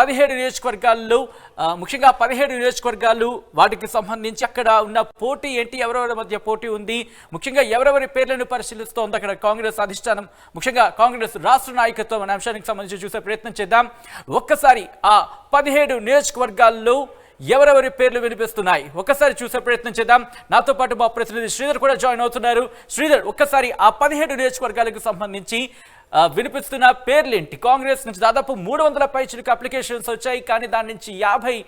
17 నియోజకవర్గాల్లో ముఖ్యంగా 17 నియోజకవర్గాలు వాటికి సంబంధించి అక్కడ ఉన్న పోటీ ఏంటి, ఎవరెవరి మధ్య పోటీ ఉంది, ముఖ్యంగా ఎవరెవరి పేర్లను పరిశీలిస్తోంది అక్కడ కాంగ్రెస్ అధిష్టానం, ముఖ్యంగా కాంగ్రెస్ రాష్ట్ర నాయకత్వం అనే అంశానికి సంబంధించి చూసే ప్రయత్నం చేద్దాం. ఒక్కసారి ఆ 17 నియోజకవర్గాల్లో ఎవరెవరి పేర్లు వినిపిస్తున్నాయి ఒక్కసారి చూసే ప్రయత్నం చేద్దాం. నాతో పాటు మా ప్రతినిధి శ్రీధర్ కూడా జాయిన్ అవుతున్నారు. శ్రీధర్, ఒక్కసారి ఆ 17 నియోజకవర్గాలకు సంబంధించి వినిపిస్తున్న పేర్లేంటి? కాంగ్రెస్ నుంచి దాదాపు 300 పైచిలకు అప్లికేషన్స్ వచ్చాయి, కానీ దాని నుంచి 50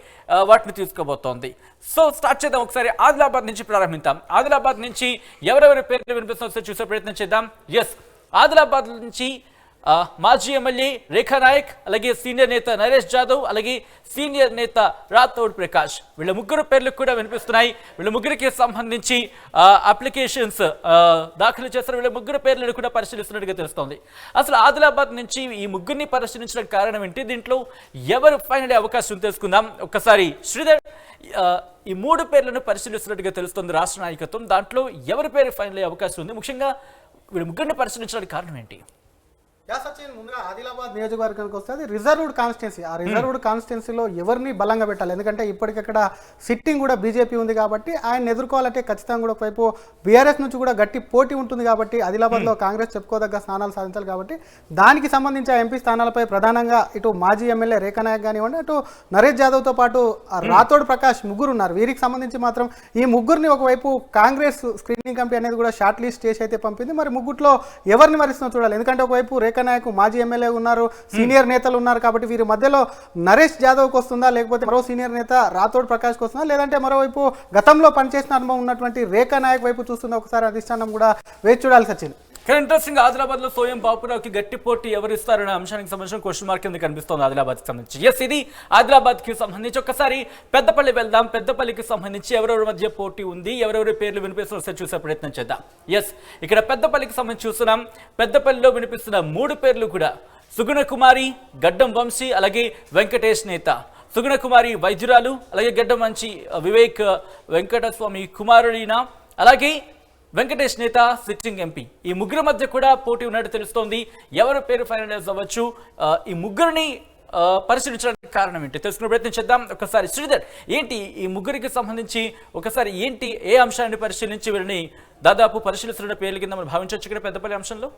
వాటిని తీసుకోబోతోంది. సో స్టార్ట్ చేద్దాం. ఒకసారి ఆదిలాబాద్ నుంచి ప్రారంభిద్దాం. ఆదిలాబాద్ నుంచి ఎవరెవరి పేర్లు వినిపిస్తుందో చూసే ప్రయత్నం చేద్దాం. ఎస్, ఆదిలాబాద్ నుంచి మాజీ ఎమ్మెల్యే రేఖా నాయక్, అలాగే సీనియర్ నేత నరేష్ జాదవ్, అలాగే సీనియర్ నేత రాథోడ్ ప్రకాష్, వీళ్ళ ముగ్గురు పేర్లు కూడా వినిపిస్తున్నాయి. వీళ్ళ ముగ్గురికి సంబంధించి అప్లికేషన్స్ దాఖలు చేస్తారు. వీళ్ళ ముగ్గురు పేర్లను కూడా పరిశీలిస్తున్నట్టుగా తెలుస్తోంది. అసలు ఆదిలాబాద్ నుంచి ఈ ముగ్గురిని పరిశీలించడం కారణం ఏంటి, దీంట్లో ఎవరు ఫైనల్ అవకాశం తెలుసుకుందాం. ఒక్కసారి శ్రీధర్, ఈ 3 పేర్లను పరిశీలిస్తున్నట్టుగా తెలుస్తుంది రాష్ట్ర నాయకత్వం. దాంట్లో ఎవరి పేరు ఫైనల్ అవకాశం ఉంది, ముఖ్యంగా వీళ్ళ ముగ్గురిని పరిశీలించడానికి కారణం ఏంటి? సచిన్, ముందుగా ఆదిలాబాద్ నియోజకవర్గానికి వస్తే అది రిజర్వ్డ్ కాన్స్టిట్యున్సీ. ఆ రిజర్వ్డ్ కాన్స్టిట్యున్సీలో ఎవరిని బలంగా పెట్టాలి, ఎందుకంటే ఇప్పటికక్కడ సిట్టింగ్ కూడా బీజేపీ ఉంది కాబట్టి ఆయన ఎదుర్కోవాలంటే ఖచ్చితంగా కూడా ఒకవైపు బీఆర్ఎస్ నుంచి కూడా గట్టి పోటీ ఉంటుంది కాబట్టి ఆదిలాబాద్లో కాంగ్రెస్ చెప్పుకోదగ్గ స్థానాలు సాధించాలి కాబట్టి దానికి సంబంధించి ఆ ఎంపీ స్థానాలపై ప్రధానంగా ఇటు మాజీ ఎమ్మెల్యే రేఖా నాయక్ కానివ్వండి, అటు నరేష్ జాదవ్తో పాటు రాథోడ్ ప్రకాష్ ముగ్గురు ఉన్నారు. వీరికి సంబంధించి మాత్రం ఈ ముగ్గురిని ఒకవైపు కాంగ్రెస్ స్క్రీనింగ్ కమిటీ అనేది కూడా షార్ట్ లిస్ట్ చేసి అయితే పంపింది. మరి ముగ్గుట్లో ఎవరిని వరిస్తుందో చూడాలి, ఎందుకంటే ఒకవైపు రేఖా నాయక్ మాజీ ఎమ్మెల్యే ఉన్నారు, సీనియర్ నేతలు ఉన్నారు కాబట్టి వీరి మధ్యలో నరేష్ జాదవ్కి వస్తుందా, లేకపోతే మరో సీనియర్ నేత రాథోడ్ ప్రకాష్కి వస్తుందా, లేదంటే మరోవైపు గతంలో పనిచేసిన అనుభవం ఉన్నటువంటి రేఖా నాయక్ వైపు చూస్తుందా, ఒకసారి అధిష్టానం కూడా వేచి చూడాలి. సచిన్, ఇంట్రెస్టింగ్, ఆదిలాబాద్ లో సోయం బాపురావుకి గట్టి పోటీ ఎవరిస్తారనే అంశానికి సంబంధించిన క్వశ్చన్ మార్క్ కింద కనిపిస్తోంది ఆదిలాబాద్ కి సంబంధించి. ఎస్, ఇది ఆదిలాబాద్ కి సంబంధించి. ఒక్కసారి పెద్దపల్లి వెళ్దాం. పెద్దపల్లికి సంబంధించి ఎవరెవరి మధ్య పోటీ ఉంది, ఎవరెవరి పేర్లు వినిపిస్తున్న చూసే ప్రయత్నం చేద్దాం. ఎస్, ఇక్కడ పెద్దపల్లికి సంబంధించి చూస్తున్నాం. పెద్దపల్లిలో వినిపిస్తున్న 3 పేర్లు కూడా సుగుణ కుమారి, గడ్డం వంశీ, అలాగే వెంకటేష్ నేత. సుగుణ కుమారి వైద్యురాలు, అలాగే గడ్డం వంశీ వివేక్ వెంకటస్వామి కుమారుడిన, అలాగే వెంకటేష్ నేత సిట్టింగ్ ఎంపీ. ఈ ముగ్గురు మధ్య కూడా పోటీ ఉన్నట్టు తెలుస్తోంది. ఎవరి పేరు ఫైనలైజ్ అవ్వచ్చు, ఈ ముగ్గురిని పరిశీలించడానికి కారణం ఏంటి తెలుసుకునే ప్రయత్నం చేద్దాం. ఒకసారి శ్రీధర్, ఏంటి ఈ ముగ్గురికి సంబంధించి ఒకసారి ఏంటి, ఏ అంశాన్ని పరిశీలించి వీరిని దాదాపు పరిశీలిస్తున్న పేర్ల కింద మనం భావించవచ్చు ఇక్కడ పెద్దపల్లి అంశంలో?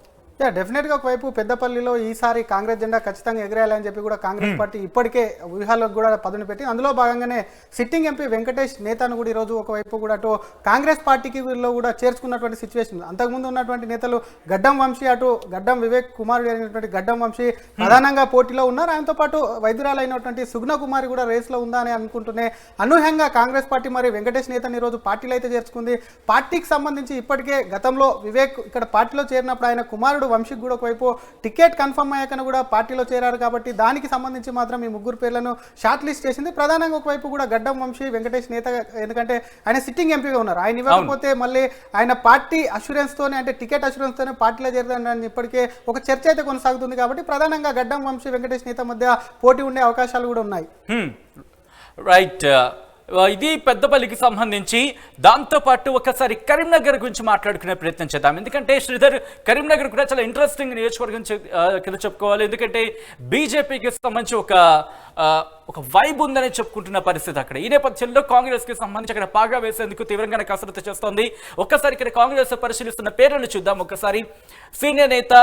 డెఫినెట్గా ఒకవైపు పెద్దపల్లిలో ఈసారి కాంగ్రెస్ జెండా ఖచ్చితంగా ఎగరేయాలని చెప్పి కూడా కాంగ్రెస్ పార్టీ ఇప్పటికే వ్యూహాలకు కూడా పదును పెట్టి అందులో భాగంగానే సిట్టింగ్ ఎంపీ వెంకటేష్ నేతను కూడా ఈరోజు ఒకవైపు కూడా అటు కాంగ్రెస్ పార్టీకి వీళ్ళు కూడా చేర్చుకున్నటువంటి సిచ్యువేషన్. అంతకుముందు ఉన్నటువంటి నేతలు గడ్డం వంశీ, అటు గడ్డం వివేక్ కుమారుడు అయినటువంటి గడ్డం వంశీ ప్రధానంగా పోటీలో ఉన్నారు. ఆయనతో పాటు వైద్యురాలైనటువంటి సుగుణ కుమారి కూడా రేస్లో ఉందా అని అనుకుంటూనే అనూహ్యంగా కాంగ్రెస్ పార్టీ మరి వెంకటేష్ నేతను ఈరోజు పార్టీలో అయితే చేర్చుకుంది. పార్టీకి సంబంధించి ఇప్పటికే గతంలో వివేక్ ఇక్కడ పార్టీలో చేరినప్పుడు ఆయన కుమారుడు వంశీకి కూడా ఒకవైపు టికెట్ కన్ఫర్మ్ అయ్యాకను కూడా పార్టీలో చేరారు కాబట్టి దానికి సంబంధించి మాత్రం ఈ ముగ్గురు పేర్లను షార్ట్ లిస్ట్ చేసింది. ప్రధానంగా ఒకవైపు కూడా గడ్డం వంశీ వెంకటేష్ నేత, ఎందుకంటే ఆయన సిట్టింగ్ ఎంపీగా ఉన్నారు. ఆయన ఇవ్వకపోతే మళ్ళీ ఆయన పార్టీ అష్యూరెన్స్ తోనే, అంటే టికెట్ అష్యూరెన్స్ తోనే పార్టీలో చేరుతారని ఇప్పటికే ఒక చర్చ అయితే కొనసాగుతుంది కాబట్టి ప్రధానంగా గడ్డం వంశీ వెంకటేష్ నేత మధ్య పోటీ ఉండే అవకాశాలు కూడా ఉన్నాయి. రైట్, ఇది పెద్దపల్లికి సంబంధించి. దాంతోపాటు ఒకసారి కరీంనగర్ గురించి మాట్లాడుకునే ప్రయత్నం చేద్దాం. ఎందుకంటే శ్రీధర్, కరీంనగర్ కూడా చాలా ఇంట్రెస్టింగ్ నియోజకవర్గం కింద చెప్పుకోవాలి. ఎందుకంటే బీజేపీకి సంబంధించి ఒక వైబ్ ఉందని చెప్పుకుంటున్న పరిస్థితి అక్కడ. ఈ నేపథ్యంలో కాంగ్రెస్ కి సంబంధించి అక్కడ పాగా వేసేందుకు తీవ్రంగానే కసరత్తు చేస్తోంది. ఒక్కసారి ఇక్కడ కాంగ్రెస్ పరిశీలిస్తున్న పేర్లను చూద్దాం. ఒకసారి సీనియర్ నేత,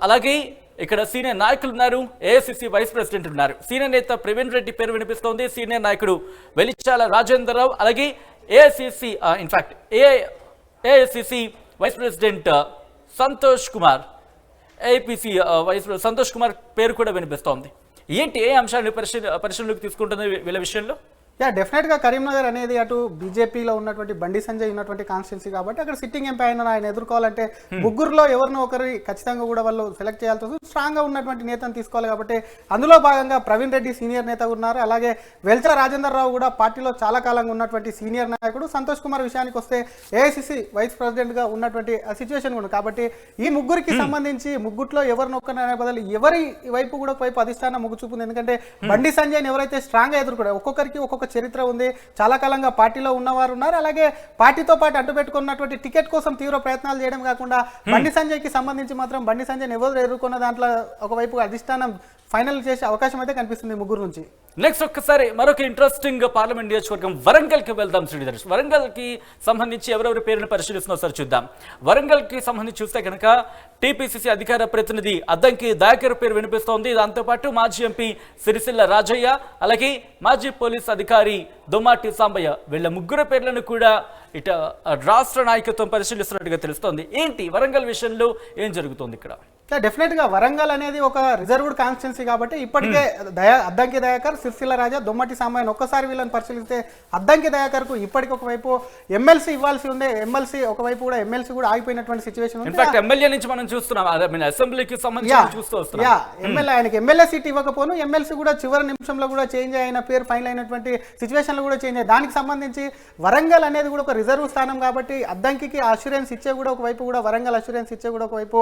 అలాగే ఇక్కడ సీనియర్ నాయకులు ఉన్నారు, ఏఐసిసి వైస్ ప్రెసిడెంట్ ఉన్నారు. సీనియర్ నేత ప్రవీణ్ రెడ్డి పేరు వినిపిస్తోంది, సీనియర్ నాయకుడు వెలిచాల రాజేంద్రరావు, అలాగే AICC in fact AICC vice president Santosh Kumar, AIPC vice Santosh Kumar పేరు కూడా వినిపిస్తోంది. ఏంటి, ఏ అంశాన్ని పరిశీలనలోకి తీసుకుంటుంది వీళ్ళ విషయంలో? డెఫినెట్గా కరీంనగర్ అనేది అటు బీజేపీలో ఉన్నటువంటి బండి సంజయ్ ఉన్నటువంటి కాన్స్టిట్యున్సీ కాబట్టి అక్కడ సిట్టింగ్ ఎంపీ ఆయన ఎదుర్కోవాలంటే ముగ్గురులో ఎవరినో ఒకరి ఖచ్చితంగా కూడా వాళ్ళు సెలెక్ట్ చేయాల్సి వస్తుంది. స్ట్రాంగ్గా ఉన్నటువంటి నేతను తీసుకోవాలి కాబట్టి అందులో భాగంగా ప్రవీణ్ రెడ్డి సీనియర్ నేత ఉన్నారు, అలాగే వెల్చల రాజేంద్రరావు కూడా పార్టీలో చాలా కాలంగా ఉన్నటువంటి సీనియర్ నాయకుడు. సంతోష్ కుమార్ విషయానికి వస్తే ఏఐసిసి వైస్ ప్రెసిడెంట్గా ఉన్నటువంటి సిచ్యువేషన్ ఉంది కాబట్టి ఈ ముగ్గురికి సంబంధించి ముగ్గుట్లో ఎవరినొక్కనే బదులు ఎవరి వైపు కూడా వైపు అధిష్టానం మొగ్గు చూపుంది. ఎందుకంటే బండి సంజయ్ని ఎవరైతే స్ట్రాంగ్గా ఎదుర్కొన్నారు, ఒక్కొక్కరికి ఒక్కొక్క చరిత్ర ఉంది, చాలా కాలంగా పార్టీలో ఉన్నవారు ఉన్నారు, అలాగే పార్టీతో పాటు అడ్డుపెట్టుకున్నటువంటి టికెట్ కోసం తీవ్ర ప్రయత్నాలు చేయడం కాకుండా బండి సంజయ్కి సంబంధించి మాత్రం బండి సంజయ్ని ఎవరు ఎదుర్కొన్న దాంట్లో ఒకవైపు అధిష్టానం ఫైనల్ చేసే అవకాశం అయితే కనిపిస్తుంది ముగ్గురు నుంచి. నెక్స్ట్ ఒక్కసారి మరొక ఇంట్రెస్టింగ్ పార్లమెంట్ నియోజకవర్గం వరంగల్కి వెళ్దాం శ్రీధర్. వరంగల్కి సంబంధించి ఎవరెవరి పేరును పరిశీలిస్తున్నా సార్ చూద్దాం. వరంగల్కి సంబంధించి చూస్తే కనుక టీపీసీసీ అధికార ప్రతినిధి అద్దంకి దయాకర్ పేరు వినిపిస్తోంది. దాంతోపాటు మాజీ ఎంపీ సిరిసిల్ల రాజయ్య, అలాగే మాజీ పోలీస్ అధికారి దొమ్మాటి సాంబయ్య, వీళ్ళ ముగ్గురు పేర్లను కూడా ఇట రాష్ట్ర నాయకత్వం పరిశీలిస్తున్నట్టుగా తెలుస్తోంది. ఏంటి వరంగల్ విషయంలో ఏం జరుగుతోంది ఇక్కడ? డెఫినెట్ గా వరంగల్ అనేది ఒక రిజర్వ్డ్ కాన్స్టిట్యున్సీ కాబట్టి ఇప్పటికే అద్దంకి దయాకర్, సిరిసిల్ల రాజా, దొమ్మటి సాంబయ్యను ఒక్కసారి వీళ్ళని పరిశీలిస్తే అద్దంకి దయాకర్ కు ఇప్పటికి ఒకవైపు ఎమ్మెల్సీ ఇవ్వాల్సి ఉండే, ఎమ్మెల్సీ ఒకవైపు కూడా ఎమ్మెల్సీ కూడా ఆగిపోయినటువంటి సిచ్యువేషన్ ఉంది. ఇన్ఫాక్ట్ ఎమ్మెల్యే నుంచి మనం చూస్తున్నాం, అసెంబ్లీకి సంబంధించి చూస్తూ వస్తున్నాం. ఎమ్మెల్యే ఆయనకి ఎమ్మెల్యే సీట్ ఇవ్వకపోను, ఎమ్మెల్సీ కూడా చివరి నిమిషంలో కూడా చేంజ్ అయిన పేరు ఫైనల్ అయినటువంటి సిచ్యువేషన్ లో కూడా చేంజ్ అయ్యి, దానికి సంబంధించి వరంగల్ అనేది కూడా ఒక రిజర్వ్ స్థానం కాబట్టి అద్దంకి అష్యూరెన్స్ ఇచ్చే కూడా ఒకవైపు కూడా వరంగల్ అష్యూరెన్స్ ఇచ్చే కూడా ఒకవైపు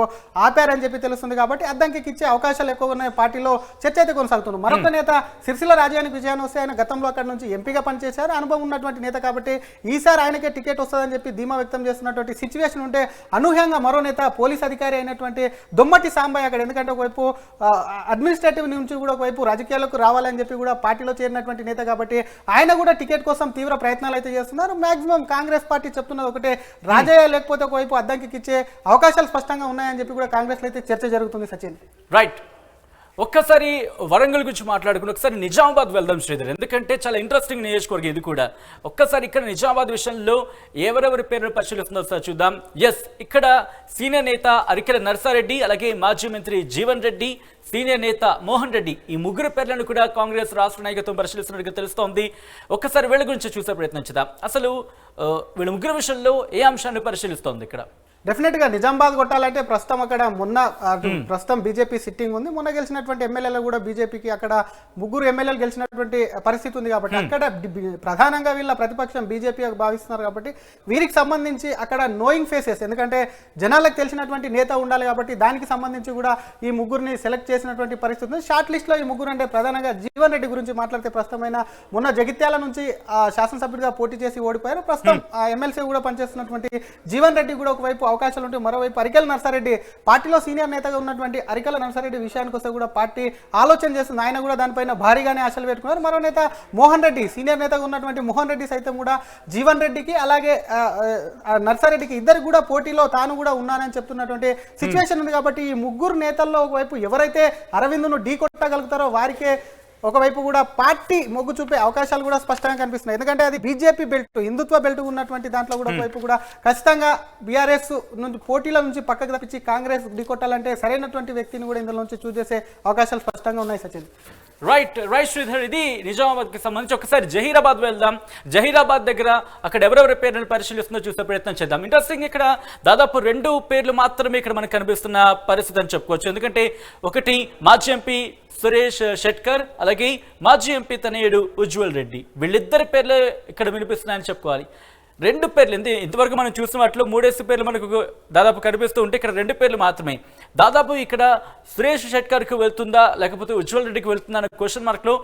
ఆపారని చెప్పి తెలుస్తుంది. కాబట్టి అద్దంకి ఇచ్చే అవకాశాలు ఎక్కువ ఉన్నాయి. పార్టీలో చర్చ అయితే కొనసాగుతుంది. మరొక నేత సిరిసిల్ల రాజానికి విజయాన్ని వస్తే ఆయన గతంలో అక్కడ నుంచి ఎంపీగా పనిచేశారు, అనుభవం ఉన్నటువంటి నేత కాబట్టి ఈసారి ఆయనకే టికెట్ వస్తుందని చెప్పి ధీమా వ్యక్తం చేస్తున్నటువంటి సిచ్యువేషన్ ఉంటే అనూహ్యంగా మరో నేత పోలీస్ అధికారి అయినటువంటి దొమ్మటి సాంబయ్య అక్కడ, ఎందుకంటే ఒకవైపు అడ్మినిస్ట్రేటివ్ నుంచి కూడా ఒకవైపు రాజకీయాలకు రావాలని చెప్పి కూడా పార్టీలో చేరినటువంటి నేత కాబట్టి ఆయన కూడా టికెట్ కోసం తీవ్ర ప్రయత్నాలు అయితే చేస్తున్నారు. మాక్సిమం కాంగ్రెస్ పార్టీ చెప్తున్నది ఒకటే, రాజయ్య లేకపోతే ఒకవైపు అద్దంకి ఇచ్చే అవకాశాలు స్పష్టంగా ఉన్నాయని చెప్పి కూడా కాంగ్రెస్ లో అయితే చర్చ జరుగుతుంది. సచిన్ రైట్, ఒక్కసారి వరంగల్ గురించి మాట్లాడుకుని ఒకసారి నిజామాబాద్ వెళ్దాం శ్రీధర్, ఎందుకంటే చాలా ఇంట్రెస్టింగ్ నియోజకవర్గం ఇది కూడా. ఒక్కసారి ఇక్కడ నిజామాబాద్ విషయంలో ఎవరెవరి పేర్లు పరిశీలిస్తుందో సార్ చూద్దాం. ఎస్, ఇక్కడ సీనియర్ నేత అరికెల నర్సారెడ్డి, అలాగే మాజీ మంత్రి జీవన్ రెడ్డి, సీనియర్ నేత మోహన్ రెడ్డి, ఈ ముగ్గురు పేర్లను కూడా కాంగ్రెస్ రాష్ట్ర నాయకత్వం పరిశీలిస్తున్నట్టుగా తెలుస్తోంది. ఒక్కసారి వీళ్ళ గురించి చూసే ప్రయత్నం చేద్దాం. అసలు వీళ్ళ ముగ్గురు విషయంలో ఏ అంశాన్ని పరిశీలిస్తోంది ఇక్కడ? డెఫినెట్ గా నిజామాబాద్ కొట్టాలంటే ప్రస్తుతం అక్కడ ప్రస్తుతం బీజేపీ సిట్టింగ్ ఉంది. మొన్న గెలిచినటువంటి ఎమ్మెల్యేలు కూడా బీజేపీకి అక్కడ ముగ్గురు ఎమ్మెల్యేలు గెలిచినటువంటి పరిస్థితి ఉంది కాబట్టి అక్కడ ప్రధానంగా వీళ్ళ ప్రతిపక్షం బీజేపీ భావిస్తున్నారు కాబట్టి వీరికి సంబంధించి అక్కడ నోయింగ్ ఫేసెస్, ఎందుకంటే జనాలకు తెలిసినటువంటి నేత ఉండాలి కాబట్టి దానికి సంబంధించి కూడా ఈ ముగ్గురిని సెలెక్ట్ చేసినటువంటి పరిస్థితి ఉంది. షార్ట్ లిస్ట్ లో ఈ ముగ్గురు అంటే ప్రధానంగా జీవన్ రెడ్డి గురించి మాట్లాడితే ప్రస్తుతమైన మొన్న జగిత్యాల నుంచి శాసనసభ్యుడిగా పోటీ చేసి ఓడిపోయారు. ప్రస్తుతం ఎమ్మెల్సీ కూడా పనిచేస్తున్నటువంటి జీవన్ రెడ్డి కూడా ఒకవైపు అవకాశాలు ఉంటే, మరోవైపు అరికెల నర్సారెడ్డి పార్టీలో సీనియర్ నేతగా ఉన్నటువంటి అరికెల నర్సారెడ్డి విషయానికి వస్తే కూడా పార్టీ ఆలోచన చేస్తుంది. ఆయన కూడా దానిపైన భారీగానే ఆశలు పెట్టుకున్నారు. మరో నేత మోహన్ రెడ్డి, సీనియర్ నేతగా ఉన్నటువంటి మోహన్ రెడ్డి సైతం కూడా జీవన్ రెడ్డికి అలాగే నర్సారెడ్డికి ఇద్దరికి కూడా పోటీలో తాను కూడా ఉన్నానని చెప్తున్నటువంటి సిచ్యువేషన్ ఉంది. కాబట్టి ఈ ముగ్గురు నేతల్లో ఒకవైపు ఎవరైతే అరవింద్ను ఢీ కొట్టగలుగుతారో వారికే ఒకవైపు కూడా పార్టీ మొగ్గు చూపే అవకాశాలు కూడా స్పష్టంగా కనిపిస్తున్నాయి. ఎందుకంటే అది బీజేపీ బెల్ట్, హిందుత్వ బెల్ట్ ఉన్నటువంటి దాంట్లో కూడా ఒకవైపు కూడా ఖచ్చితంగా బీఆర్ఎస్ నుంచి పోటీల నుంచి పక్కకు తప్పించి కాంగ్రెస్ ఢీకొట్టాలంటే సరైనటువంటి వ్యక్తిని కూడా ఇందులో నుంచి చూస్ చేసే అవకాశాలు స్పష్టంగా ఉన్నాయి. సచిన్ రైట్ శ్రీధర్, ఇది నిజామాబాద్కి సంబంధించి. ఒకసారి జహీరాబాద్ వెళ్దాం. జహీరాబాద్ దగ్గర అక్కడ ఎవరెవరి పేర్లను పరిశీలిస్తుందో చూసే ప్రయత్నం చేద్దాం. ఇంట్రెస్టింగ్, ఇక్కడ దాదాపు 2 పేర్లు మాత్రమే ఇక్కడ మనకు కనిపిస్తున్న పరిస్థితి అని చెప్పుకోవచ్చు. ఎందుకంటే ఒకటి మాజీ ఎంపీ సురేష్ షెట్కర్, అలాగే మాజీ ఎంపీ తనయుడు ఉజ్వల్ రెడ్డి, వీళ్ళిద్దరి పేర్లు ఇక్కడ వినిపిస్తున్నాయని చెప్పుకోవాలి. 2 పేర్లు ఇంతవరకు మనం చూసిన వాటిలో 3 పేర్లు మనకు దాదాపు కనిపిస్తూ ఉంటే ఇక్కడ 2 పేర్లు మాత్రమే. దాదాపు ఇక్కడ సురేష్ షెట్కర్కి వెళ్తుందా లేకపోతే ఉజ్వల్ రెడ్డికి వెళ్తుందా అనే క్వశ్చన్ మార్క్లో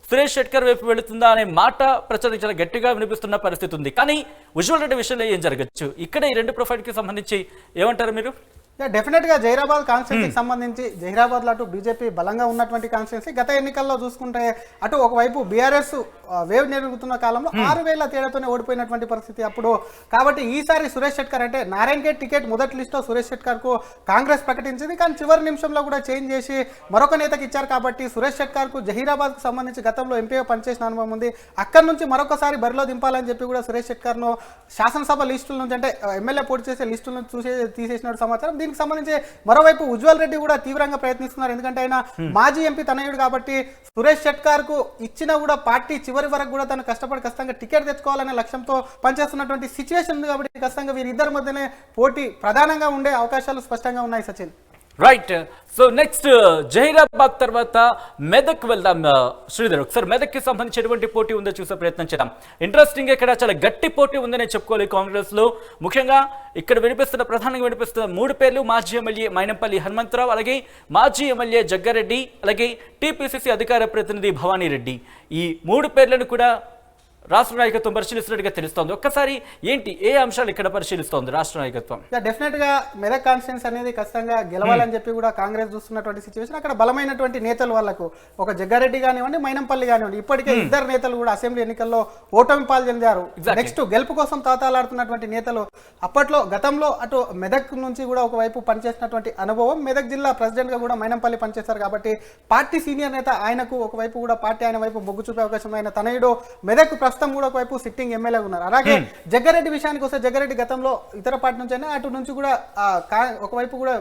సురేష్ షెట్కర్ వైపు వెళుతుందా అనే మాట ప్రచారం చాలా గట్టిగా వినిపిస్తున్న పరిస్థితి ఉంది. కానీ ఉజ్వల్ రెడ్డి విషయంలో ఏం జరగచ్చు? ఇక్కడ ఈ 2 ప్రొఫైల్కి సంబంధించి ఏమంటారు మీరు? డెఫినెట్ గా జహీరాబాద్ కాన్స్టిట్యున్సీకి సంబంధించి జహీరాబాద్ లో అటు బీజేపీ బలంగా ఉన్నటువంటి కాన్స్టిట్యున్సీ. గత ఎన్నికల్లో చూసుకుంటే అటు ఒకవైపు బీఆర్ఎస్ వేవ్ నెరుగుతున్న కాలంలో 6,000 తేడాతోనే ఓడిపోయినటువంటి పరిస్థితి అప్పుడు. కాబట్టి ఈసారి సురేష్ షెట్కర్ అంటే నారాయణఖేడ్ టికెట్ మొదటి లిస్టులో సురేష్ షెట్కర్ కు కాంగ్రెస్ ప్రకటించింది. కానీ చివరి నిమిషంలో కూడా చేంజ్ చేసి మరొక నేతకి ఇచ్చారు. కాబట్టి సురేష్ షెట్కర్ కు జహీరాబాద్ కు సంబంధించి గతంలో ఎంపీగా పనిచేసిన అనుభవం ఉంది. అక్కడి నుంచి మరొకసారి బరిలో దింపాలని చెప్పి కూడా సురేష్ షెట్కర్ ను శాసనసభ లిస్టుల నుంచి అంటే ఎమ్మెల్యే పోటీ చేసే లిస్టుల నుంచి తీసేసిన సమాచారం. దీనికి సంబంధించి మరోవైపు ఉజ్వల్ రెడ్డి కూడా తీవ్రంగా ప్రయత్నిస్తున్నారు. ఎందుకంటే ఆయన మాజీ ఎంపీ తనయుడు కాబట్టి సురేష్ షెట్కర్ కు ఇచ్చినా కూడా పార్టీ చివరి వరకు కూడా తను కష్టపడి ఖచ్చితంగా టికెట్ తెచ్చుకోవాలనే లక్ష్యంతో పనిచేస్తున్నటువంటి సిచ్యువేషన్ ఉంది. కాబట్టి ఖచ్చితంగా వీరిద్దరి మధ్యనే పోటీ ప్రధానంగా ఉండే అవకాశాలు స్పష్టంగా ఉన్నాయి. Sachin right, so next Zaheerabad తర్వాత మెదక్ వెళ్దాం. శ్రీధర్, ఒకసారి మెదక్కి సంబంధించి ఎటువంటి పోటీ ఉందో చూసే ప్రయత్నం చేద్దాం. ఇంట్రెస్టింగ్, ఇక్కడ చాలా గట్టి పోటీ ఉందని చెప్పుకోవాలి కాంగ్రెస్ లో. ముఖ్యంగా ఇక్కడ ప్రధానంగా వినిపిస్తున్న 3 పేర్లు మాజీ ఎమ్మెల్యే మైనంపల్లి హనుమంతరావు, అలాగే మాజీ ఎమ్మెల్యే జగ్గారెడ్డి, అలాగే టీపీసీసీ అధికార ప్రతినిధి భవానీ రెడ్డి. ఈ 3 పేర్లను కూడా రాష్ట్ర నాయకత్వం పరిశీలిస్తున్నట్టుగా తెలుస్తోంది. ఒక్కసారి ఏంటి ఏ అంశాలు ఇక్కడ పరిశీలిస్తోంది రాష్ట్ర నాయకత్వం? డెఫినెట్ గా మెదక్ కాన్స్టిట్యూన్స్ అనేది ఖచ్చితంగా గెలవాలని చెప్పి కూడా కాంగ్రెస్ చూస్తున్నటువంటి సిచ్యువేషన్. అక్కడ బలమైనటువంటి నేతలు వాళ్ళకు ఒక జగ్గారెడ్డి కానివ్వండి, మైనంపల్లి కానివ్వండి, ఇప్పటికే ఇద్దరు నేతలు కూడా అసెంబ్లీ ఎన్నికల్లో ఓటమి పాలు చెందారు. నెక్స్ట్ గెలుపు కోసం తాతాలాడుతున్నటువంటి నేతలు అప్పట్లో గతంలో అటు మెదక్ నుంచి కూడా ఒకవైపు పనిచేసినటువంటి అనుభవం, మెదక్ జిల్లా ప్రెసిడెంట్ గా కూడా మైనంపల్లి పనిచేశారు కాబట్టి పార్టీ సీనియర్ నేత ఆయనకు ఒకవైపు కూడా పార్టీ ఆయన వైపు మొగ్గు చూపే అవకాశం. ఆయన తనయుడు మెదక్ ప్రస్తుతం కూడా ఒకవైపు సిట్టింగ్ ఎమ్మెల్యే ఉన్నారు. అలాగే జగ్గారెడ్డి విషయానికి వస్తే జగ్గారెడ్డి గతంలో ఇతర పార్టీ నుంచి అయినా అటు నుంచి కూడా ఒకవైపు కూడా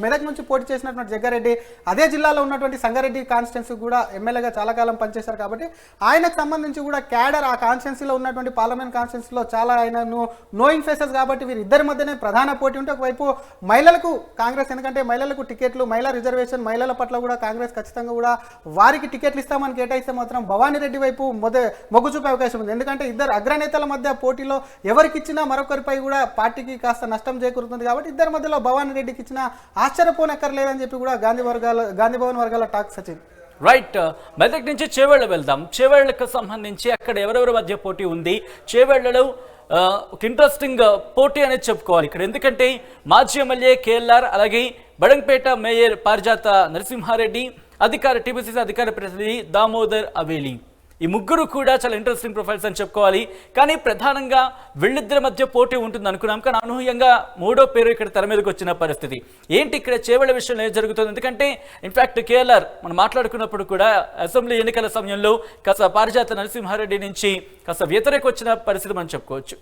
మెదక్ నుంచి పోటీ చేసినటువంటి జగ్గారెడ్డి అదే జిల్లాలో ఉన్నటువంటి సంగారెడ్డి కాన్స్టిట్యున్సీ కూడా ఎమ్మెల్యేగా చాలా కాలం పనిచేశారు కాబట్టి ఆయనకు సంబంధించి కూడా క్యాడర్ ఆ కాన్స్టిట్యున్సీలో ఉన్నటువంటి పార్లమెంట్ కాన్స్టిట్యున్సీలో చాలా ఆయనను నోయింగ్ ఫేసెస్ కాబట్టి వీరిద్దరి మధ్యనే ప్రధాన పోటీ ఉంటే ఒకవైపు మహిళలకు కాంగ్రెస్, ఎందుకంటే మహిళలకు టికెట్లు, మహిళా రిజర్వేషన్, మహిళల పట్ల కూడా కాంగ్రెస్ ఖచ్చితంగా కూడా వారికి టికెట్లు ఇస్తామని కేటాయిస్తే మాత్రం భవానీ రెడ్డి వైపు మొగ్గు చూపే అవకాశం ఉంది. ఎందుకంటే ఇద్దరు అగ్రనేతల మధ్య పోటీలో ఎవరికి ఇచ్చినా మరొకరిపై కూడా పార్టీకి కాస్త నష్టం చేకూరుతుంది కాబట్టి ఇద్దరి మధ్యలో భవానీ రెడ్డికి ఇచ్చిన ఆశ్చర్యపోనక్కర్లేదని చెప్పి కూడా గాంధీ భవన్ వర్గాల టాక్. సచిన్ రైట్, మెదక్ నుంచి చేవేళ్ల వెళ్దాం. చేవేళ్లకు సంబంధించి అక్కడ ఎవరెవరి మధ్య పోటీ ఉంది? చేవేళ్లలో ఒక ఇంట్రెస్టింగ్ పోటీ అనేది చెప్పుకోవాలి ఇక్కడ. ఎందుకంటే మాజీ ఎమ్మెల్యే కేఎల్ఆర్, అలాగే బడంగపేట మేయర్ పారిజాత నరసింహారెడ్డి, టీపీసీసీ అధికార ప్రతినిధి దామోదర్ అవేలి, ఈ ముగ్గురు కూడా చాలా ఇంట్రెస్టింగ్ ప్రొఫైల్స్ అని చెప్పుకోవాలి. కానీ ప్రధానంగా వీళ్ళిద్దరి మధ్య పోటీ ఉంటుంది అనుకున్నాం, కానీ అనూహ్యంగా మూడో పేరు ఇక్కడ తెర మీదకి వచ్చిన పరిస్థితి ఏంటి? ఇక్కడ చేవేళ్ల విషయంలో ఏం జరుగుతుంది? ఎందుకంటే ఇన్ఫాక్ట్ కేఎల్ఆర్ మనం మాట్లాడుకున్నప్పుడు కూడా అసెంబ్లీ ఎన్నికల సమయంలో కాస్త పారిజాత నరసింహారెడ్డి నుంచి కాస్త వ్యతిరేక వచ్చిన పరిస్థితి మనం చెప్పుకోవచ్చు.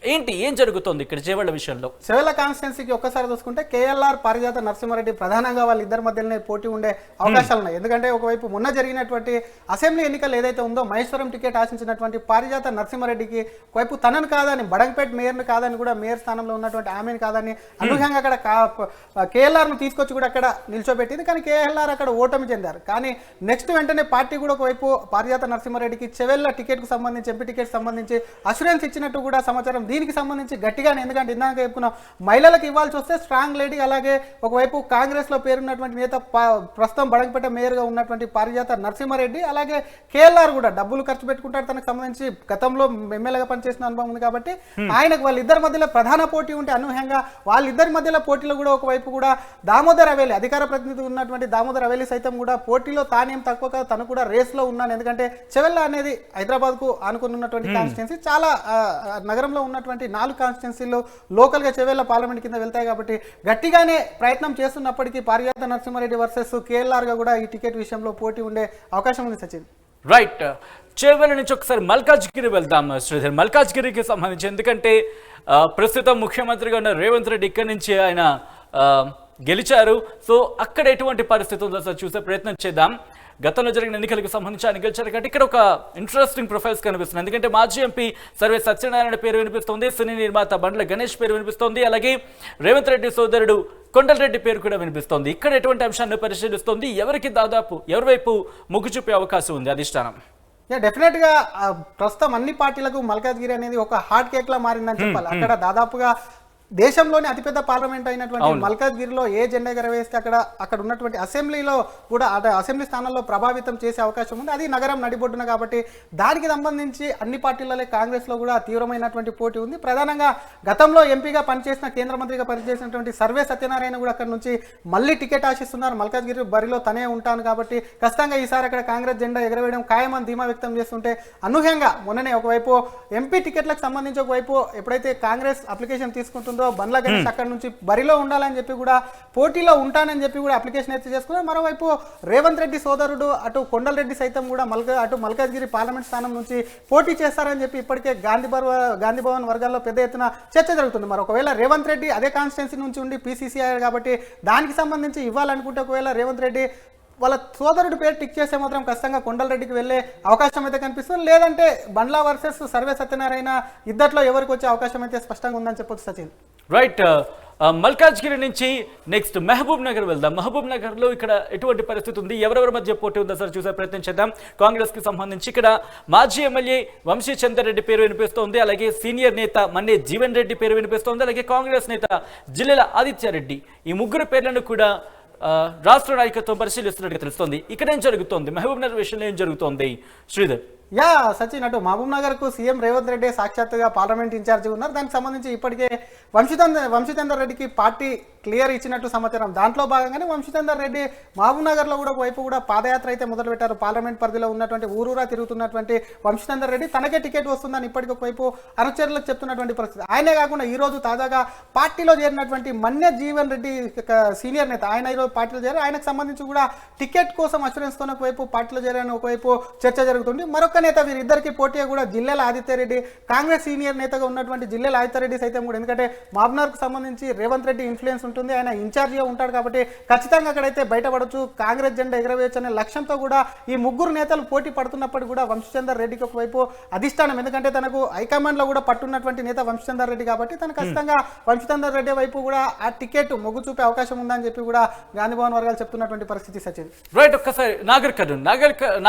ఏం జరుగుతుంది ఇక్కడ చేవేళ్ల విషయంలో? చేవేళ్ల కాన్స్టిట్యున్సీకి ఒక్కసారి చూసుకుంటే కేఎల్ఆర్, పారిజాత నరసింహారెడ్డి ప్రధానంగా వాళ్ళిద్దరి మధ్యలోనే పోటీ ఉండే అవకాశాలు ఉన్నాయి. ఎందుకంటే ఒకవైపు మొన్న జరిగినటువంటి అసెంబ్లీ ఎన్నికలు ఏదైతే ఉందో మహేశ్వరం టికెట్ ఆశించినటువంటి పారిజాత నరసింహారెడ్డికి ఒకవైపు తనను కాదని, బడంగపేట మేయర్ను కాదని, కూడా మేయర్ స్థానంలో ఉన్నటువంటి ఆమెను కాదని అనూహ్యంగా అక్కడ కేఎల్ఆర్ను తీసుకొచ్చి కూడా అక్కడ నిల్చోబెట్టింది. కానీ కేఎల్ఆర్ అక్కడ ఓటమి చెందారు. కానీ నెక్స్ట్ వెంటనే పార్టీ కూడా ఒకవైపు పారిజాత నరసింహారెడ్డికి చేవేళ్ల టికెట్కు సంబంధించి, ఎంపీ టికెట్ సంబంధించి అష్యూరెన్స్ ఇచ్చినట్టు కూడా సమాచారం. దీనికి సంబంధించి గట్టిగానే, ఎందుకంటే ఇందాక చెప్పుకున్నాం మహిళలకు ఇవ్వాల్సి వస్తే స్ట్రాంగ్ లేడీ, అలాగే ఒకవైపు కాంగ్రెస్ లో పేరున్నటువంటి నేత ప్రస్తుతం బడంగపేట మేయర్గా ఉన్నటువంటి పారిజాత నరసింహారెడ్డి, అలాగే కేఎల్ఆర్ కూడా డబ్బులు ఖర్చు పెట్టుకుంటారు. తనకు సంబంధించి గతంలో ఎమ్మెల్యేగా పనిచేసిన అనుభవం ఉంది కాబట్టి ఆయనకు వాళ్ళిద్దరి మధ్యలో ప్రధాన పోటీ ఉంటే అనూహ్యంగా వాళ్ళిద్దరి మధ్యలో పోటీలో కూడా ఒకవైపు కూడా దామోదర్ అవేలి, అధికార ప్రతినిధి ఉన్నటువంటి దామోదర్ అవేలి సైతం కూడా పోటీలో తానేం తక్కువ కాదు, తను కూడా రేస్ లో ఉన్నాను. ఎందుకంటే చెవెళ్ళ అనేది హైదరాబాద్ కు ఆనుకుని ఉన్నటువంటి కాన్స్టిట్యున్సీ, చాలా నగరంలో ఉన్నటువంటి 4 కాన్స్టిట్యున్సీల్లో లోకల్ గా చెవెళ్ళ పార్లమెంట్ కింద వెళ్తాయి కాబట్టి గట్టిగానే ప్రయత్నం చేస్తున్నప్పటికీ పారిజాత నరసింహారెడ్డి వర్సెస్ కేఎల్ఆర్ గా కూడా ఈ టికెట్ విషయంలో పోటీ ఉండే అవకాశం ఉంది. సచిన్ రైట్, చేవేళ్ల నుంచి ఒకసారి మల్కాజ్గిరి వెళ్దాం శ్రీధర్. మల్కాజ్గిరికి సంబంధించి, ఎందుకంటే ప్రస్తుతం ముఖ్యమంత్రిగా ఉన్న రేవంత్ రెడ్డి ఇక్కడి నుంచి ఆయన గెలిచారు. సో అక్కడ ఎటువంటి పరిస్థితి ఉందో సార్ చూసే ప్రయత్నం చేద్దాం. గతంలో జరిగిన ఎన్నికలకు సంబంధించి ఆయన గెలిచారు కాబట్టి ఇక్కడ ఒక ఇంట్రెస్టింగ్ ప్రొఫైల్స్ కనిపిస్తుంది. ఎందుకంటే మాజీ ఎంపీ సర్వే సత్యనారాయణ పేరు వినిపిస్తుంది, సినీ నిర్మాత బండ్ల గణేష్ పేరు వినిపిస్తోంది, అలాగే రేవంత్ రెడ్డి సోదరుడు కొండలరెడ్డి పేరు కూడా వినిపిస్తోంది. ఇక్కడ ఎటువంటి అంశాన్ని పరిశీలిస్తోంది? ఎవరి వైపు మొగ్గు చూపే అవకాశం ఉంది అధిష్టానం? డెఫినెట్ గా ప్రస్తుతం అన్ని పార్టీలకు మల్కాజ్గిరి అనేది ఒక హాట్ కేక్ లా మారిందని చెప్పాలి. అక్కడ దాదాపుగా దేశంలోని అతిపెద్ద పార్లమెంట్ అయినటువంటి మల్కాజ్గిరిలో ఏ జెండా ఎగరవేస్తే అక్కడ ఉన్నటువంటి అసెంబ్లీలో కూడా అసెంబ్లీ స్థానంలో ప్రభావితం చేసే అవకాశం ఉంది. అది నగరం నడిబొడ్డున కాబట్టి దానికి సంబంధించి అన్ని పార్టీలలో కాంగ్రెస్ లో కూడా తీవ్రమైనటువంటి పోటీ ఉంది. ప్రధానంగా గతంలో ఎంపీగా పనిచేసిన, కేంద్ర మంత్రిగా పనిచేసినటువంటి సర్వే సత్యనారాయణ కూడా అక్కడ నుంచి మళ్ళీ టికెట్ ఆశిస్తున్నారు. మల్కాజ్గిరి బరిలో తనే ఉంటాను కాబట్టి ఖచ్చితంగా ఈసారి అక్కడ కాంగ్రెస్ జెండా ఎగరవేయడం ఖాయమని ధీమా వ్యక్తం చేస్తుంటే అనూహ్యంగా మొన్ననే ఒకవైపు ఎంపీ టికెట్లకు సంబంధించి ఒకవైపు ఎప్పుడైతే కాంగ్రెస్ అప్లికేషన్ తీసుకుంటుందో బండ్ల గణేష్ అక్కడ నుంచి బరిలో ఉండాలని చెప్పి కూడా, పోటీలో ఉంటానని చెప్పి కూడా అప్లికేషన్ అయితే చేసుకున్నారు. మరోవైపు రేవంత్ రెడ్డి సోదరుడు అటు కొండలరెడ్డి సైతం కూడా మల్కాజ్గిరి పార్లమెంట్ స్థానం నుంచి పోటీ చేస్తారని చెప్పి ఇప్పటికే గాంధీ భవన్ వర్గాల్లో పెద్ద ఎత్తున చర్చ జరుగుతుంది. మరి ఒకవేళ రేవంత్ రెడ్డి అదే కాన్స్టిట్యున్సీ నుంచి ఉండి పీసీసీ అయ్యారు కాబట్టి దానికి సంబంధించి ఇవ్వాలనుకుంటే ఒకవేళ రేవంత్ రెడ్డి వాళ్ళ సోదరుడి పేరు టిక్ చేస్తే మాత్రం ఖచ్చితంగా కొండలరెడ్డికి వెళ్ళే అవకాశం అయితే కనిపిస్తుంది. లేదంటే బండ్లా వర్సెస్ సర్వే సత్యనారాయణ ఇద్దట్లో ఎవరికి వచ్చే అవకాశం అయితే స్పష్టంగా ఉందని చెప్పొచ్చు. సచిన్ రైట్, మల్కాజ్గిరి నుంచి నెక్స్ట్ మహబూబ్ నగర్ వెళ్దాం. మహబూబ్ నగర్ లో ఇక్కడ ఎటువంటి పరిస్థితి ఉంది? ఎవరెవరి మధ్య పోటీ ఉందో సార్ చూసే ప్రయత్నం చేద్దాం. కాంగ్రెస్ కి సంబంధించి ఇక్కడ మాజీ ఎమ్మెల్యే వంశీ చందర్ రెడ్డి పేరు వినిపిస్తోంది, అలాగే సీనియర్ నేత మన్నే జీవన్ రెడ్డి పేరు వినిపిస్తోంది, అలాగే కాంగ్రెస్ నేత జిల్లెల ఆదిత్యారెడ్డి. ఈ ముగ్గురు పేర్లను కూడా రాష్ట్ర నాయకత్వం పరిశీలిస్తున్నట్టుగా తెలుస్తోంది. ఇక్కడ ఏం జరుగుతోంది? మహబూబ్ నగర్ విషయంలో ఏం జరుగుతోంది శ్రీధర్? యా సచిన్, అటు మహబూబ్ నగర్ కు సీఎం రేవంత్ రెడ్డి సాక్షాత్తుగా పార్లమెంట్ ఇన్ఛార్జి ఉన్నారు. దానికి సంబంధించి ఇప్పటికే వంశీచందర్ రెడ్డికి పార్టీ క్లియర్ ఇచ్చినట్టు సమాచారం. దాంట్లో భాగంగానే వంశీచందర్ రెడ్డి మహబూబ్ నగర్ లో కూడా ఒకవైపు కూడా పాదయాత్ర అయితే మొదలు పెట్టారు. పార్లమెంట్ పరిధిలో ఉన్నటువంటి ఊరూరా తిరుగుతున్నటువంటి వంశీచందర్ రెడ్డి తనకే టికెట్ వస్తుందని ఇప్పటికి ఒకవైపు అనుచరులకు చెప్తున్నటువంటి పరిస్థితి. ఆయనే కాకుండా ఈ రోజు తాజాగా పార్టీలో చేరినటువంటి మన్య జీవన్ రెడ్డి సీనియర్ నేత, ఆయన ఈరోజు పార్టీలో చేరారు. ఆయనకు సంబంధించి కూడా టికెట్ కోసం అష్యూరెన్స్ తో ఒకవైపు పార్టీలో చేరారని ఒకవైపు చర్చ జరుగుతుంది. మరొక నేత వీరిద్దరికి పోటీ కూడా జిల్లెల ఆదిత్యరెడ్డి, కాంగ్రెస్ సీనియర్ నేతగా ఉన్నటువంటి జిల్లెల ఆదిత్యరెడ్డి సైతం కూడా, ఎందుకంటే మహబూబ్నగర్కు సంబంధించి రేవంత్ రెడ్డి ఇన్ఫ్లుయెన్స్ ఉంటుంది, ఆయన ఇన్ఛార్జిగా ఉంటాడు కాబట్టి ఖచ్చితంగా అక్కడైతే బయటపడవచ్చు, కాంగ్రెస్ జెండా ఎగరవేయచ్చు అనే లక్ష్యంతో కూడా ఈ ముగ్గురు నేతలు పోటీ పడుతున్నప్పటికీ కూడా వంశీచందర్ రెడ్డికి ఒకవైపు అధిష్టానం, ఎందుకంటే తనకు హైకమాండ్ లో కూడా పట్టున్నటువంటి నేత వంశీచందర్ రెడ్డి కాబట్టి తను ఖచ్చితంగా వంశీచందర్ రెడ్డి వైపు కూడా ఆ టికెట్ మొగ్గు చూపే అవకాశం ఉందని చెప్పి కూడా గాంధీభవన్ వర్గాలు చెప్తున్నటువంటి పరిస్థితి. సచిన్ రైట్, ఒక్కసారి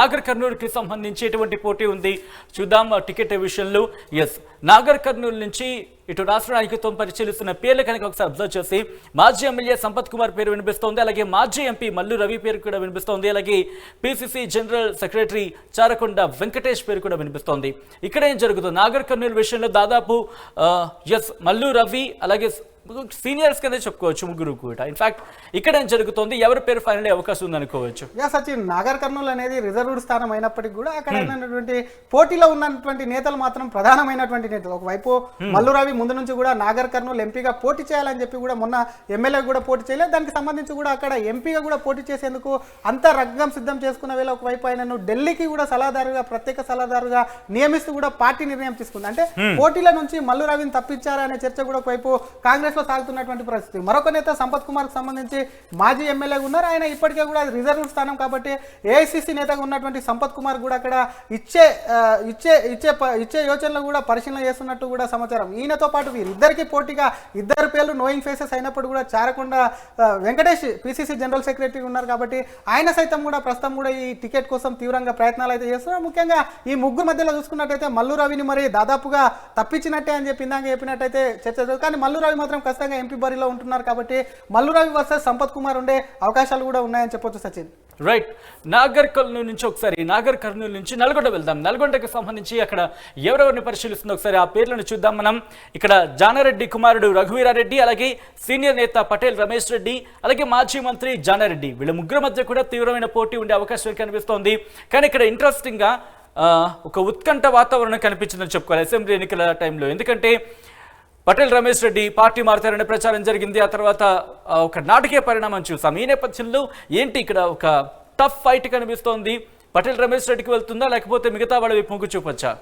నాగర్ కర్నూలుకి సంబంధించి ఎటువంటి పోటీ ఉంది చూద్దాం టికెట్ విషయంలో. ఎస్, నాగర్ కర్నూలు నుంచి ఇటు రాష్ట్ర నాయకత్వం పరిశీలిస్తున్న పేర్లు కనుక ఒకసారి అబ్జర్వ్ చేసి మాజీ ఎమ్మెల్యే సంపత్ కుమార్ పేరు వినిపిస్తోంది, అలాగే మాజీ ఎంపీ మల్లు రవి పేరు కూడా వినిపిస్తోంది, అలాగే PCC general secretary Charakonda Venkatesh పేరు కూడా వినిపిస్తోంది. ఇక్కడ ఏం జరుగుతుంది నాగర్ కర్నూలు విషయంలో దాదాపు మల్లు రవి అలాగే సీనియర్స్ కింద చెప్పుకోవచ్చు ముగ్గురు కూడా. ఇన్ఫాక్ట్ ఇక్కడ ఏం జరుగుతుంది, ఎవరి పేరు ఫైనల్ అయ్యే అవకాశం ఉంది అనుకోవచ్చు. యా సచిన్, నాగర్ కర్నూలు అనేది రిజర్వ్డ్ స్థానం అయినప్పటికీ కూడా అక్కడ ఉన్నటువంటి పోటీలో ఉన్నటువంటి నేతలు మాత్రం ప్రధానమైనటువంటి నేతలు. ఒకవైపు మల్లు రవి ముందు నుంచి కూడా నాగర్ కర్నూలు ఎంపీగా పోటీ చేయాలని చెప్పి కూడా మొన్న ఎమ్మెల్యే కూడా పోటీ చేయలేదు. దానికి సంబంధించి కూడా అక్కడ ఎంపీగా కూడా పోటీ చేసేందుకు అంత రంగం సిద్ధం చేసుకున్న వేళ ఒకవైపు ఆయనను ఢిల్లీకి కూడా సలహాదారుగా, ప్రత్యేక సలహాదారుగా నియమిస్తూ కూడా పార్టీ నిర్ణయం తీసుకుంది. అంటే పోటీల నుంచి మల్లు రవిని తప్పించారా అనే చర్చ కూడా ఒకవైపు కాంగ్రెస్ లో సాగుతున్నటువంటి పరిస్థితి. మరొక నేత సంపత్ కుమార్ కు సంబంధించి మాజీ ఎమ్మెల్యేగా ఉన్నారు. ఆయన ఇప్పటికే కూడా రిజర్వ్ స్థానం కాబట్టి ఏఐసిసి నేతగా ఉన్నటువంటి సంపత్ కుమార్ కూడా అక్కడ ఇచ్చే యోచనలు కూడా పరిశీలన చేస్తున్నట్టు కూడా సమాచారం. ఈయనతో పాటు వీరిద్దరికి పోటీగా ఇద్దరు పేర్లు నోయింగ్ ఫేసెస్ అయినప్పుడు కూడా Charakonda Venkatesh PCC general secretary ఉన్నారు కాబట్టి ఆయన సైతం కూడా ప్రస్తుతం కూడా ఈ టికెట్ కోసం తీవ్రంగా ప్రయత్నాలు అయితే చేస్తున్నారు. ముఖ్యంగా ఈ ముగ్గురు మధ్యలో చూసుకున్నట్టయితే మల్లు రవిని మరి దాదాపుగా తప్పించినట్టే అని చెప్పి ఇందాక చెప్పినట్టయితే చర్చ జరుగుతుంది. కానీ మల్లు రవి మాత్రం ఖచ్చితంగా ఎంపీ బరిలో ఉంటున్నారు కాబట్టి మల్లు రవి వర్సెస్ సంపత్ కుమార్ ఉండే అవకాశాలు కూడా ఉన్నాయని చెప్పొచ్చు. సచిన్ రైట్, నాగర్ కర్నూలు నుంచి నల్గొండ వెళ్దాం. నల్గొండకి సంబంధించి అక్కడ ఎవరెవరిని పరిశీలిస్తుందో ఒకసారి ఆ పేర్లను చూద్దాం మనం. ఇక్కడ జానారెడ్డి కుమారుడు రఘువీరారెడ్డి, అలాగే సీనియర్ నేత పటేల్ రమేష్ రెడ్డి, అలాగే మాజీ మంత్రి జానారెడ్డి, వీళ్ళ ముగ్గురు మధ్య కూడా తీవ్రమైన పోటీ ఉండే అవకాశం కనిపిస్తోంది. కానీ ఇక్కడ ఇంట్రెస్టింగ్ గా ఒక ఉత్కంఠ వాతావరణం కనిపించిందని చెప్పుకోవాలి అసెంబ్లీ ఎన్నికల టైంలో. ఎందుకంటే పటేల్ రమేష్ రెడ్డి పార్టీ మారుతారనే ప్రచారం జరిగింది, ఆ తర్వాత ఒక నాటకీయ పరిణామం చూసాం. ఈ నేపథ్యంలో ఏంటి ఇక్కడ ఒక టఫ్ ఫైట్ కనిపిస్తోంది, పటేల్ రమేష్ రెడ్డికి వెళ్తుందా లేకపోతే మిగతా వాళ్ళ వైపు మొగ్గు చూపొచ్చా?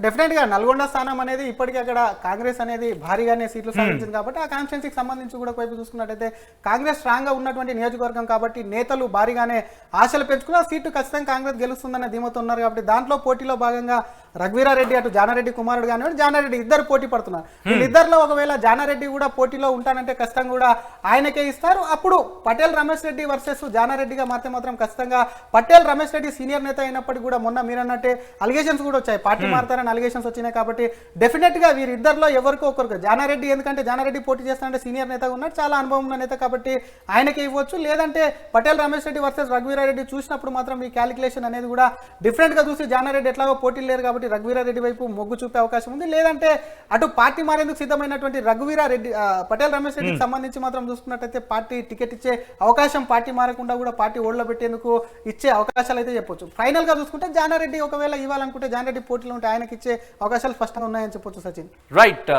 డెఫినెట్ గా నల్గొండ స్థానం అనేది ఇప్పటికీ అక్కడ కాంగ్రెస్ అనేది భారీగానే సీట్లు సాధించింది కాబట్టి ఆ కాన్స్టిట్యున్సీకి సంబంధించి కూడా వైపు చూసుకున్నట్టయితే కాంగ్రెస్ స్ట్రాంగ్ గా ఉన్నటువంటి నియోజకవర్గం కాబట్టి నేతలు భారీగానే ఆశలు పెంచుకున్న సీటు ఖచ్చితంగా కాంగ్రెస్ గెలుస్తుందనే ధీమతో ఉన్నారు కాబట్టి దాంట్లో పోటీలో భాగంగా రఘువీరారెడ్డి అటు జానారెడ్డి కుమారుడు కానివ్వండి జానారెడ్డి ఇద్దరు పోటీ పడుతున్నారు. వీళ్ళిద్దరిలో ఒకవేళ జానారెడ్డి కూడా పోటీలో ఉంటానంటే ఖచ్చితంగా కూడా ఆయనకే ఇస్తారు. అప్పుడు పటేల్ రమేష్ రెడ్డి వర్సెస్ జానారెడ్డిగా మాత్రం ఖచ్చితంగా పటేల్ రమేష్ రెడ్డి సీనియర్ నేత అయినప్పటికీ కూడా మొన్న మీరన్నట్టే అలిగేషన్స్ కూడా వచ్చాయి, పార్టీ మారుతారని అలిగేషన్స్ వచ్చినాయి కాబట్టి డెఫినెట్ గా వీరిద్దరిలో ఎవరికో ఒకరికి జానారెడ్డి, ఎందుకంటే జానారెడ్డి పోటీ చేస్తానంటే సీనియర్ నేతగా ఉన్నాడు, చాలా అనుభవం ఉన్న నేత కాబట్టి ఆయనకే ఇవ్వచ్చు. లేదంటే పటేల్ రమేష్ రెడ్డి వర్సెస్ రఘువీరారెడ్డి చూసినప్పుడు మాత్రం ఈ క్యాలిక్యులేషన్ అనేది కూడా డిఫరెంట్ గా చూసి జానారెడ్డి ఎట్లాగో పోటీ లేరు కాబట్టి రఘువీరారెడ్డి వైపు మొగ్గు చూపే అవకాశం ఉంది. లేదంటే అటు పార్టీ మారేందుకు సిద్ధమైనటువంటి రఘువీరారెడ్డి పటేల్ రమేష్ రెడ్డికి సంబంధించి మాత్రం చూసుకున్నట్టయితే పార్టీ టికెట్ ఇచ్చే అవకాశం, పార్టీ మారకుండా కూడా పార్టీ ఓళ్ళలో పెట్టేందుకు ఇచ్చే అవకాశాలు అయితే చెప్పొచ్చు. ఫైనల్ గా చూసుకుంటే జానారెడ్డి ఒకవేళ ఇవ్వాలనుకుంటే జానారెడ్డి పోటీలో ఉంటే ఆయనకి ఇచ్చే అవకాశాలు స్పష్టంగా ఉన్నాయని చెప్పొచ్చు. సచిన్ రైట్,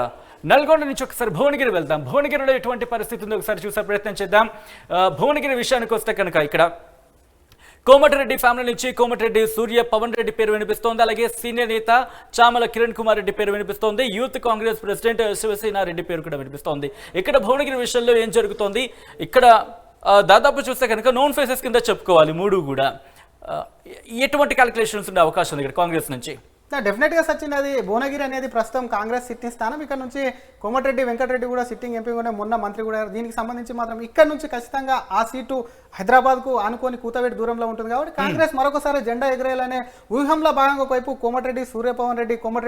నల్గొండ నుంచి ఒకసారి భువనగిరి వెళ్దాం. భువనగిరిలో ఎటువంటి పరిస్థితి ఉందో ఒకసారి చూసే ప్రయత్నం చేద్దాం. భువనగిరి విషయానికి వస్తే కనుక ఇక్కడ కోమటిరెడ్డి ఫ్యామిలీ నుంచి కోమటిరెడ్డి సూర్య పవన్ రెడ్డి పేరు వినిపిస్తోంది, అలాగే సీనియర్ నేత చామల కిరణ్ కుమార్ రెడ్డి పేరు వినిపిస్తోంది, యూత్ కాంగ్రెస్ ప్రెసిడెంట్ శివసేన రెడ్డి పేరు కూడా వినిపిస్తోంది. ఇక్కడ భువనగిరి విషయంలో ఏం జరుగుతోంది, ఇక్కడ దాదాపు చూస్తే కనుక నోన్ ఫేసెస్ కింద చెప్పుకోవాలి మూడు కూడా. ఎటువంటి క్యాలిక్యులేషన్స్ ఉండే అవకాశం ఉంది ఇక్కడ కాంగ్రెస్ నుంచి? డెఫినెట్ గా సచిన్, అది భువనగిరి అనేది ప్రస్తుతం కాంగ్రెస్ సిట్టింగ్ స్థానం. ఇక్కడ నుంచి కోమటిరెడ్డి వెంకటరెడ్డి కూడా సిట్టింగ్ ఎంపీ కూడా మొన్న మంత్రి కూడా. దీనికి సంబంధించి మాత్రం ఇక్కడ నుంచి ఖచ్చితంగా ఆ సీటు హైదరాబాద్ కు ఆనుకొని కూతవేటి దూరంలో ఉంటుంది కాబట్టి కాంగ్రెస్ మరొకసారి జెండా ఎగరేయాలనే వ్యూహంలో భాగంగా ఒకవైపు కోమటిరెడ్డి సూర్యపవన్ రెడ్డి, కోమటిరెడ్డి